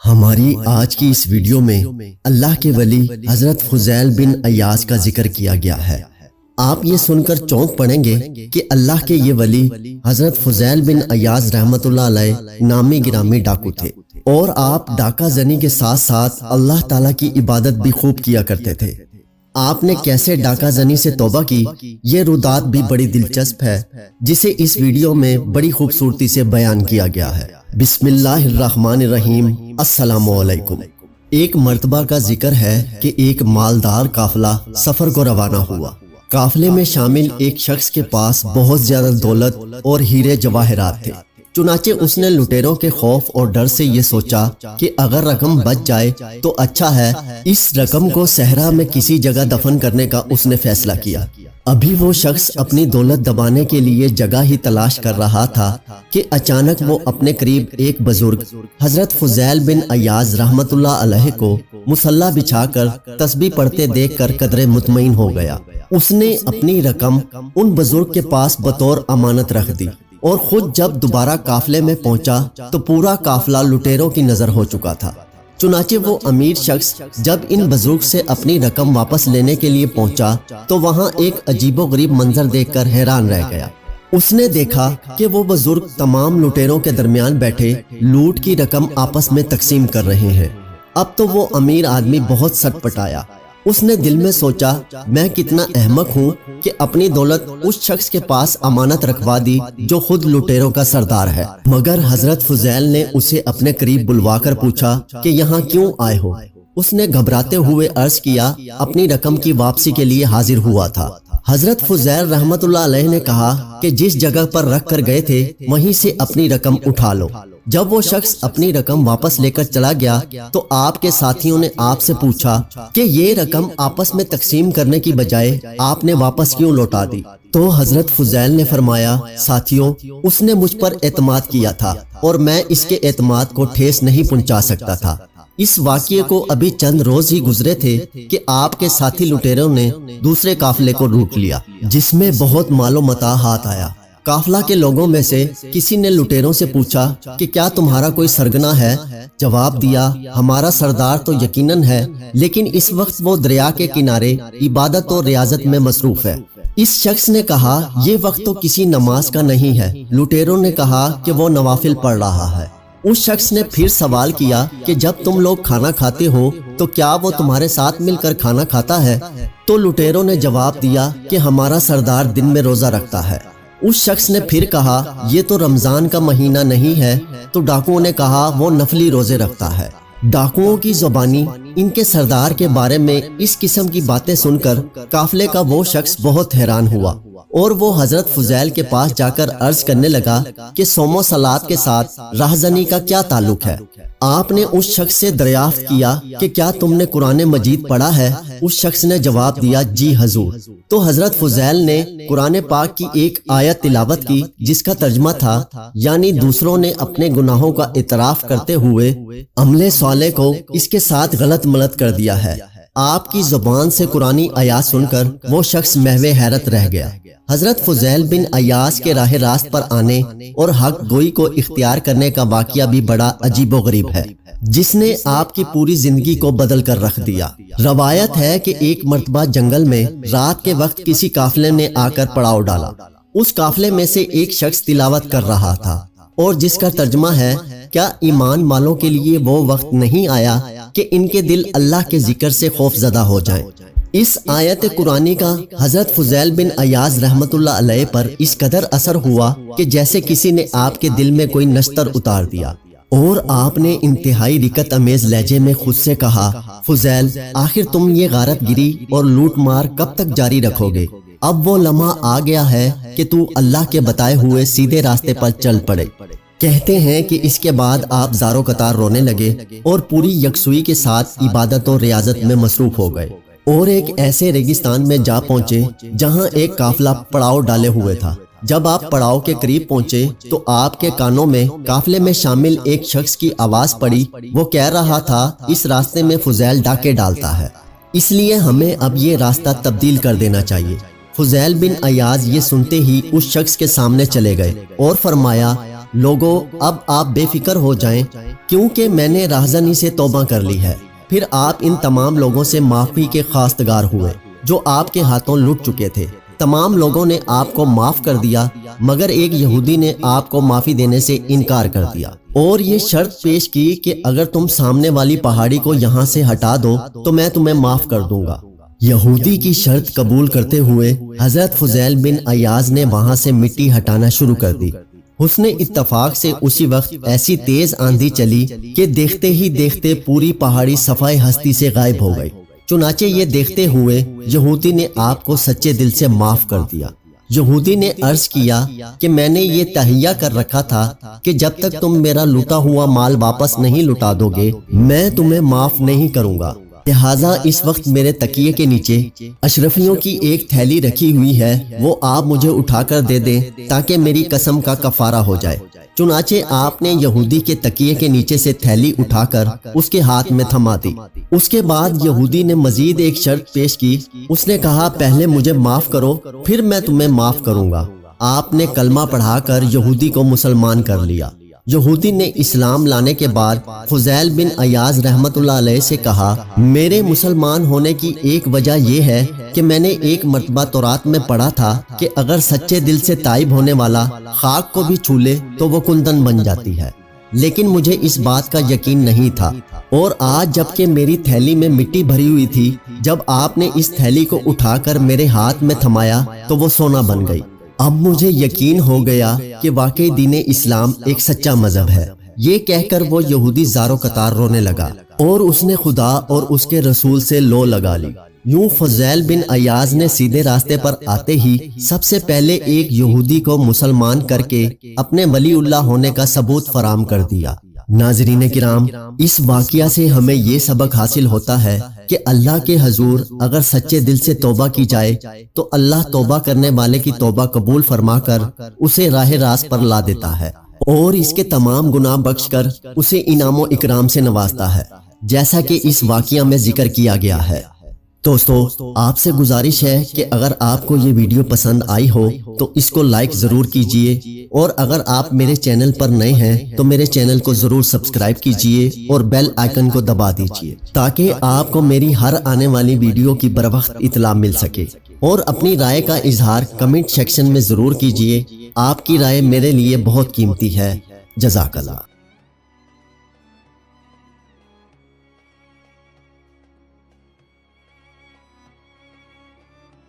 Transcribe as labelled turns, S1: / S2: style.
S1: ہماری آج کی اس ویڈیو میں اللہ کے ولی حضرت فضیل بن عیاض کا ذکر کیا گیا ہے۔ آپ یہ سن کر چونک پڑیں گے کہ اللہ کے یہ ولی حضرت فضیل بن عیاض رحمت اللہ علیہ نامی گرامی ڈاکو تھے، اور آپ ڈاکہ زنی کے ساتھ ساتھ اللہ تعالیٰ کی عبادت بھی خوب کیا کرتے تھے۔ آپ نے کیسے ڈاکہ زنی سے توبہ کی، یہ رودات بھی بڑی دلچسپ ہے، جسے اس ویڈیو میں بڑی خوبصورتی سے بیان کیا گیا ہے۔ بسم اللہ الرحمن الرحیم۔ السلام علیکم۔ ایک مرتبہ کا ذکر ہے کہ ایک مالدار قافلہ سفر کو روانہ ہوا۔ قافلے میں شامل ایک شخص کے پاس بہت زیادہ دولت اور ہیرے جواہرات تھے، چنانچہ اس نے لٹیروں کے خوف اور ڈر سے یہ سوچا کہ اگر رقم بچ جائے تو اچھا ہے۔ اس رقم کو صحرا میں کسی جگہ دفن کرنے کا اس نے فیصلہ کیا۔ ابھی وہ شخص اپنی دولت دبانے کے لیے جگہ ہی تلاش کر رہا تھا کہ اچانک وہ اپنے قریب ایک بزرگ حضرت فضیل بن عیاض رحمت اللہ علیہ کو مصلی بچھا کر تسبیح پڑھتے دیکھ کر قدرے مطمئن ہو گیا۔ اس نے اپنی رقم ان بزرگ کے پاس بطور امانت رکھ دی، اور خود جب دوبارہ قافلے میں پہنچا تو پورا قافلہ لٹیروں کی نظر ہو چکا تھا۔ چنانچہ وہ امیر شخص جب ان بزرگ سے اپنی رقم واپس لینے کے لیے پہنچا تو وہاں ایک عجیب و غریب منظر دیکھ کر حیران رہ گیا۔ اس نے دیکھا کہ وہ بزرگ تمام لٹیروں کے درمیان بیٹھے لوٹ کی رقم آپس میں تقسیم کر رہے ہیں۔ اب تو وہ امیر آدمی بہت سٹ پٹایا۔ اس نے دل میں سوچا، میں کتنا احمق ہوں کہ اپنی دولت اس شخص کے پاس امانت رکھوا دی جو خود لٹیروں کا سردار ہے۔ مگر حضرت فضیل نے اسے اپنے قریب بلوا کر پوچھا کہ یہاں کیوں آئے ہو؟ اس نے گھبراتے ہوئے عرض کیا، اپنی رقم کی واپسی کے لیے حاضر ہوا تھا۔ حضرت فضیل رحمت اللہ علیہ نے کہا کہ جس جگہ پر رکھ کر گئے تھے وہیں سے اپنی رقم اٹھا لو۔ جب وہ شخص اپنی رقم واپس لے کر چلا گیا تو آپ کے ساتھیوں نے آپ سے پوچھا کہ یہ رقم آپس میں تقسیم کرنے کی بجائے آپ نے واپس کیوں لوٹا دی؟ تو حضرت فضیل نے فرمایا، ساتھیوں، اس نے مجھ پر اعتماد کیا تھا اور میں اس کے اعتماد کو ٹھیس نہیں پہنچا سکتا تھا۔ اس واقعے کو ابھی چند روز ہی گزرے تھے کہ آپ کے ساتھی لٹیروں نے دوسرے قافلے کو لوٹ لیا، جس میں بہت مال و متاع ہاتھ آیا۔ قافلہ کے لوگوں میں سے کسی نے لٹیروں سے پوچھا کہ کیا تمہارا کوئی سرگنا ہے؟ جواب دیا، ہمارا سردار تو یقیناً ہے، لیکن اس وقت وہ دریا کے کنارے عبادت اور ریاضت میں مصروف ہے۔ اس شخص نے کہا، یہ وقت تو کسی نماز کا نہیں ہے۔ لٹیروں نے کہا کہ وہ نوافل پڑھ رہا ہے۔ اس شخص نے پھر سوال کیا کہ جب تم لوگ کھانا کھاتے ہو تو کیا وہ تمہارے ساتھ مل کر کھانا کھاتا ہے؟ تو لٹیروں نے جواب دیا کہ ہمارا سردار دن میں روزہ رکھتا ہے۔ اس شخص نے پھر کہا، یہ تو رمضان کا مہینہ نہیں ہے۔ تو ڈاکوؤں نے کہا، وہ نفلی روزے رکھتا ہے۔ ڈاکوؤں کی زبانی ان کے سردار کے بارے میں اس قسم کی باتیں سن کر قافلے کا وہ شخص بہت حیران ہوا، اور وہ حضرت فضیل کے پاس جا کر عرض کرنے لگا کہ صوم و صلات کے ساتھ راہزنی کا کیا تعلق ہے؟ آپ نے اس شخص سے دریافت کیا کہ کیا تم نے قرآن مجید پڑھا ہے؟ اس شخص نے جواب دیا، جی حضور۔ تو حضرت فضیل نے قرآن پاک کی ایک آیت تلاوت کی جس کا ترجمہ تھا، یعنی دوسروں نے اپنے گناہوں کا اعتراف کرتے ہوئے عمل صالح کو اس کے ساتھ غلط ملت کر دیا ہے۔ آپ کی زبان سے قرآنی آیات سن کر وہ شخص محو حیرت رہ گیا۔ حضرت فضیل بن عیاض کے راہ راست پر آنے اور حق گوئی کو اختیار کرنے کا واقعہ بھی بڑا عجیب و غریب ہے، جس نے آپ کی پوری زندگی کو بدل کر رکھ دیا۔ روایت ہے کہ ایک مرتبہ جنگل میں رات کے وقت کسی قافلے نے آ کر پڑاؤ ڈالا۔ اس قافلے میں سے ایک شخص تلاوت کر رہا تھا، اور جس کا ترجمہ ہے، کیا ایمان والوں کے لیے وہ وقت نہیں آیا کہ ان کے دل اللہ کے ذکر سے خوف زدہ ہو جائیں؟ اس آیت قرآنی کا حضرت فضیل بن عیاض رحمت اللہ علیہ پر اس قدر اثر ہوا کہ جیسے کسی نے آپ کے دل میں کوئی نشتر اتار دیا، اور آپ نے انتہائی رکت امیز لہجے میں خود سے کہا، فضیل، آخر تم یہ غارت گری اور لوٹ مار کب تک جاری رکھو گے؟ اب وہ لمحہ آ گیا ہے کہ تو اللہ کے بتائے ہوئے سیدھے راستے پر چل پڑے۔ کہتے ہیں کہ اس کے بعد آپ زارو قطار رونے لگے اور پوری یکسوئی کے ساتھ عبادت اور ریاضت میں مصروف ہو گئے، اور ایک ایسے ریگستان میں جا پہنچے جہاں ایک قافلہ پڑاؤ ڈالے ہوئے تھا۔ جب آپ پڑاؤ کے قریب پہنچے تو آپ کے کانوں میں قافلے میں شامل ایک شخص کی آواز پڑی۔ وہ کہہ رہا تھا، اس راستے میں فضیل ڈاکے ڈالتا ہے، اس لیے ہمیں اب یہ راستہ تبدیل کر دینا چاہیے۔ فضیل بن عیاض یہ سنتے ہی اس شخص کے سامنے چلے گئے اور فرمایا، لوگوں اب آپ بے فکر ہو جائیں کیونکہ میں نے راہزنی سے توبہ کر لی ہے۔ پھر آپ ان تمام لوگوں سے معافی کے خواستگار ہوئے جو آپ کے ہاتھوں لٹ چکے تھے۔ تمام لوگوں نے آپ کو معاف کر دیا مگر ایک یہودی نے آپ کو معافی دینے سے انکار کر دیا اور یہ شرط پیش کی کہ اگر تم سامنے والی پہاڑی کو یہاں سے ہٹا دو تو میں تمہیں معاف کر دوں گا۔ یہودی کی شرط قبول کرتے ہوئے حضرت فضیل بن عیاض نے وہاں سے مٹی ہٹانا شروع کر دی۔ حسن اتفاق سے اسی وقت ایسی تیز آندھی چلی کہ دیکھتے ہی دیکھتے پوری پہاڑی صفائے ہستی سے غائب ہو گئی۔ چنانچہ یہ دیکھتے ہوئے یہودی نے آپ کو سچے دل سے معاف کر دیا۔ یہودی نے عرض کیا کہ میں نے یہ تہیہ کر رکھا تھا کہ جب تک تم میرا لوٹا ہوا مال واپس نہیں لوٹا دو گے میں تمہیں معاف نہیں کروں گا، لہٰذا اس وقت میرے تکیے کے نیچے اشرفیوں کی ایک تھیلی رکھی ہوئی ہے، وہ آپ مجھے اٹھا کر دے دیں تاکہ میری قسم کا کفارہ ہو جائے۔ چنانچہ آپ نے یہودی کے تکیے کے نیچے سے تھیلی اٹھا کر اس کے ہاتھ میں تھما دی۔ اس کے بعد یہودی نے مزید ایک شرط پیش کی۔ اس نے کہا پہلے مجھے معاف کرو پھر میں تمہیں معاف کروں گا۔ آپ نے کلمہ پڑھا کر یہودی کو مسلمان کر لیا۔ یہودی نے اسلام لانے کے بعد فضیل بن عیاض رحمت اللہ علیہ سے کہا میرے مسلمان ہونے کی ایک وجہ یہ ہے کہ میں نے ایک مرتبہ تورات میں پڑھا تھا کہ اگر سچے دل سے تائب ہونے والا خاک کو بھی چھو لے تو وہ کندن بن جاتی ہے، لیکن مجھے اس بات کا یقین نہیں تھا، اور آج جبکہ میری تھیلی میں مٹی بھری ہوئی تھی جب آپ نے اس تھیلی کو اٹھا کر میرے ہاتھ میں تھمایا تو وہ سونا بن گئی۔ اب مجھے یقین ہو گیا کہ واقعی دین اسلام ایک سچا مذہب ہے۔ یہ کہہ کر وہ یہودی زارو قطار رونے لگا اور اس نے خدا اور اس کے رسول سے لو لگا لی۔ یوں فضیل بن عیاض نے سیدھے راستے پر آتے ہی سب سے پہلے ایک یہودی کو مسلمان کر کے اپنے ولی اللہ ہونے کا ثبوت فراہم کر دیا۔ ناظرین کرام، اس واقعہ سے ہمیں یہ سبق حاصل ہوتا ہے کہ اللہ کے حضور اگر سچے دل سے توبہ کی جائے تو اللہ توبہ کرنے والے کی توبہ قبول فرما کر اسے راہ راست پر لا دیتا ہے اور اس کے تمام گناہ بخش کر اسے انعام و اکرام سے نوازتا ہے، جیسا کہ اس واقعہ میں ذکر کیا گیا ہے۔ دوستو، آپ سے گزارش ہے کہ اگر آپ کو یہ ویڈیو پسند آئی ہو تو اس کو لائک ضرور کیجئے، اور اگر آپ میرے چینل پر نئے ہیں تو میرے چینل کو ضرور سبسکرائب کیجئے اور بیل آئیکن کو دبا دیجئے تاکہ آپ کو میری ہر آنے والی ویڈیو کی بروقت اطلاع مل سکے، اور اپنی رائے کا اظہار کمنٹ سیکشن میں ضرور کیجئے۔ آپ کی رائے میرے لیے بہت قیمتی ہے۔ جزاک اللہ۔